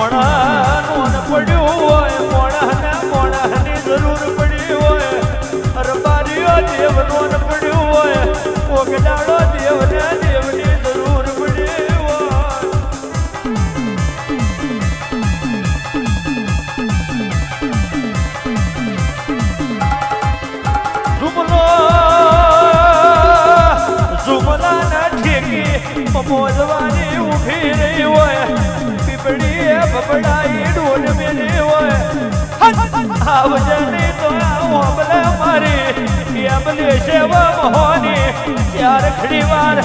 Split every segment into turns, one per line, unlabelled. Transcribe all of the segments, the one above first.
મોણાનું પડ્યું હોય મોણાની જરૂર પડી હોય અરબારીઓ દેવનો પડ્યું હોય ઓગડાડો દેવને દેવની જરૂર પડી હોય ઝુમલાના ઠેકી મોજવાની ઊભી રહી હોય પીપળી બબડાઈ ડોલ મેલી હોય આવજે નહીં તો ઓબલે મારી એમલે સેવા મોહની યાર ઘડી વાર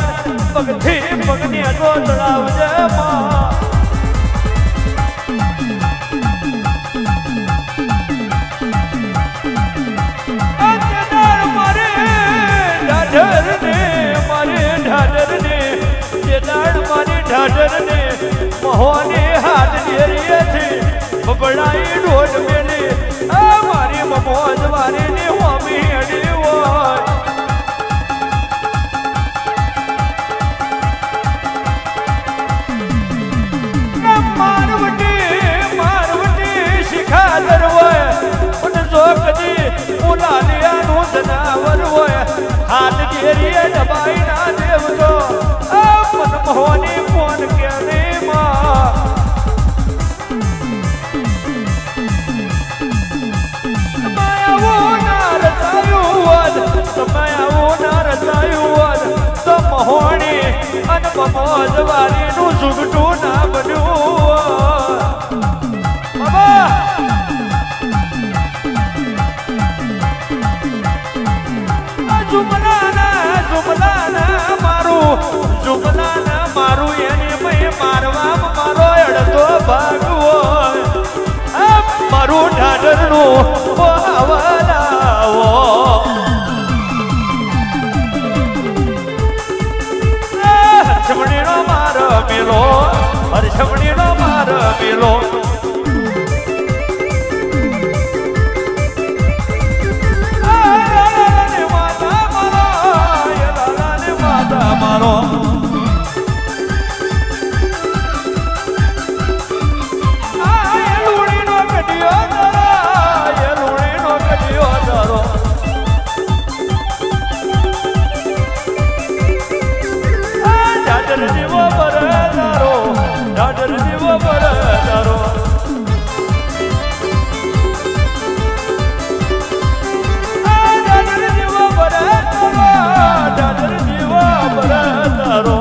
પગથી પગની તો ચડાવજે માં ઢાઢરને મહોની હાથ ડેરીએથી બબડાઈ ડોલ મેલી આ મારી મોજ વારીની હોમી હેડી હોય મારવટી શિખાદર હોય અને જો કદી ઉલાલિયાનું જનાવર હોય હાથ ડેરીએ દબાઈ ના દેવજો મોહની ફોન કેરી માં માયાવું ના રચાયું તો મોહણી અને મોજ વારીનું ઝુગટું ના બન્યું બાબા જુમલાના મારું એને મેં મારવામાં મારો અડધો ભાગ હોય મારું ઢાઢરનું આવલાવો હરછમણીનો માર મેલો હરછમણીનો માર મેલો મારો ઢાઢર જીવો બરદારો ઢાઢર જીવો બરદારો ઢાઢર જીવો બરદારો ઢાઢર જીવો બરદારો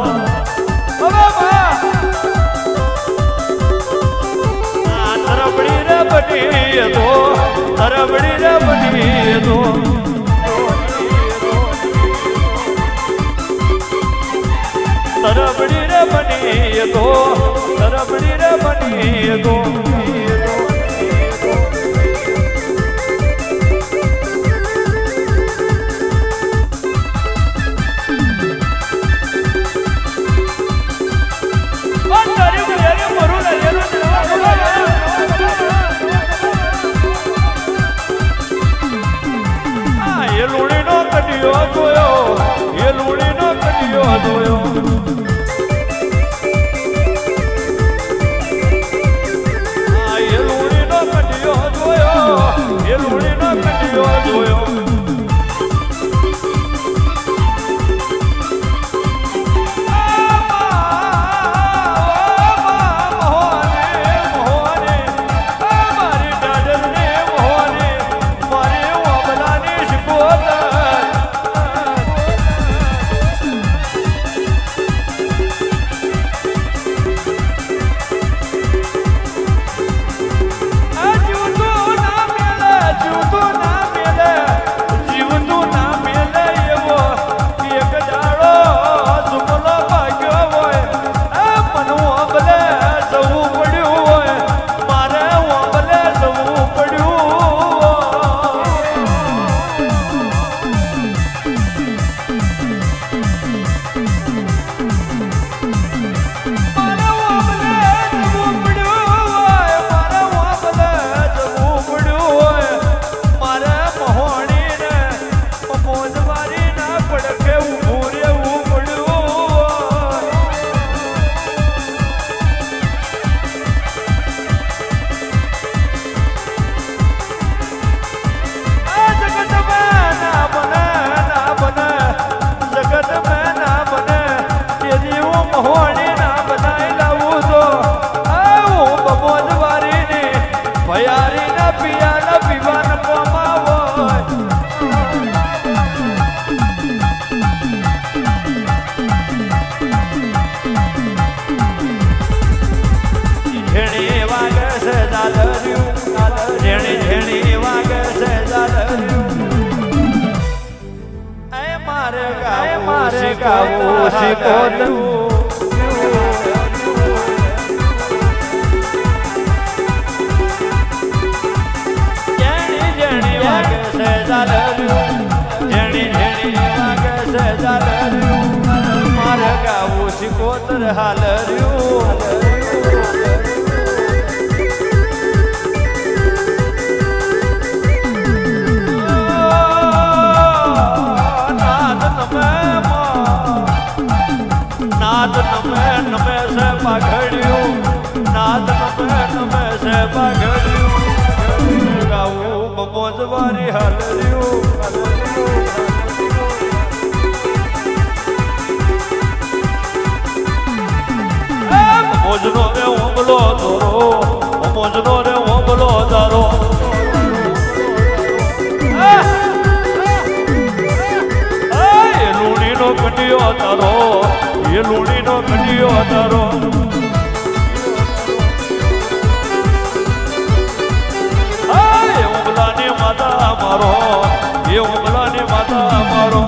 તરબડી રે બની તો તરબડી રે બની તો તરબડી રે બની તો તરબડી રે બની તો એ લુણીનો કડિયો જોયો એ લુણીનો કડિયો જોયો એ લુણીનો કડિયો જોયો એ લુણીનો કડિયો જોયો શીખવું શીખોતરું જેણી જેણી વાગે છે ઝાલર્યું જેણી જેણી વાગે છે ઝાલર્યું મારે ગાવું શીખોતર હાલર્યું નાદ નમે નમે છે પાઘડ્યું નાદ નમે નમે છે પાઘડ્યું ગાવું બમોજવારી હાલર્યું મોજનો રે ઓમલો દોરો મોજનો રે ઓમલો દારો લૂણીનો કંડિયો તારો એ લૂણીનો કંડિયો તારો ઉમલાની માતા મારો એ ઉમલાની માતા મારો